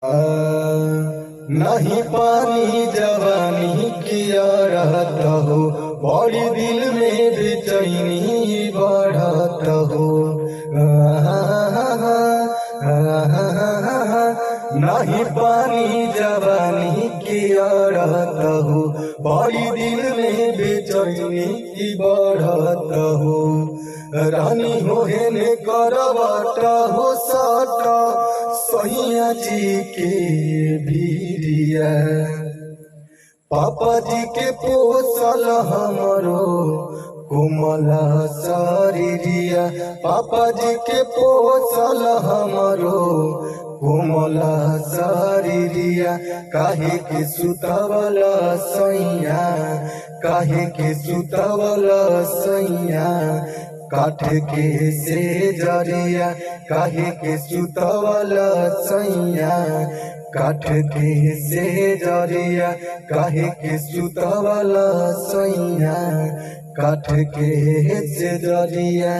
नहीं पानी जवानी किया रहता हो, बड़ी दिल में बेचैनी बढ़ता हो। नहीं पानी जवानी किया रहता हो, बड़ी दिल में बेचैनी बढ़ता हो। रानी हो ने करवाटा हो साटा सैया जी के भीरिया, पापा जी के पोसल हमरो कोमला शरीरिया, पापा जी के पोसल हमरो कोमला शरीरिया। काहे के सुतवला सैया, काहे के सुतवला सैया, काठ के से जरिया। काहे के सुतवला सैया, काठ के से जरिया। काहे के सुतवला सैया, काठ के से जरिया।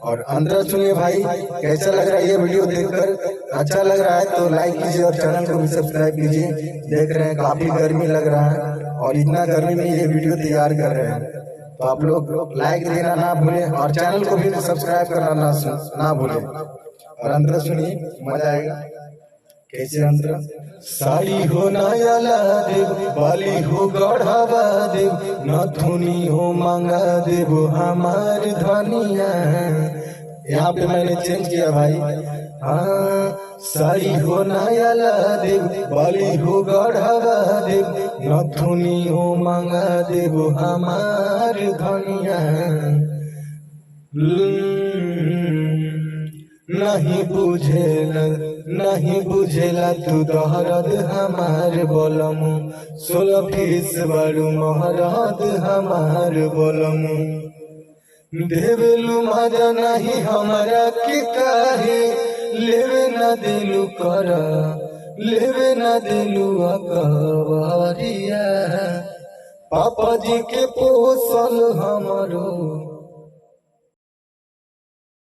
और अंदर सुनिए भाई, कैसा लग रहा है ये वीडियो देखकर? अच्छा लग रहा है तो लाइक कीजिए और चैनल को भी सब्सक्राइब कीजिए। देख रहे हैं काफी गर्मी लग रहा है और इतना गर्मी में ये वीडियो तैयार कर रहे हैं, तो आप लोग लाइक देना ना भूलें और चैनल को भी सब्सक्राइब करना ना भूलें। और अंतर सुनिए, मजा आएगा। कैसे अंतर? साड़ी हो नया देव, बाली हो गढ़वा देव, नथुनी हो मंगा देव हमार धनिया। यहाँ पे मैंने चेंज किया भाई। हाँ, साड़ी हो नया देव, बाली हो गढ़वा देव, नथुनी हो मंगा देव हमार धनिया। नहीं बुझेला तू दहरद हमार बोलमु, 16 फीस बड़ू महरद हमार बोलमु। देवेलू मजा नहीं हमारा के काहे, लेवे न दिलू कर, लेवे न दिलू अकवरिया। पापा जी के पोसल हमरो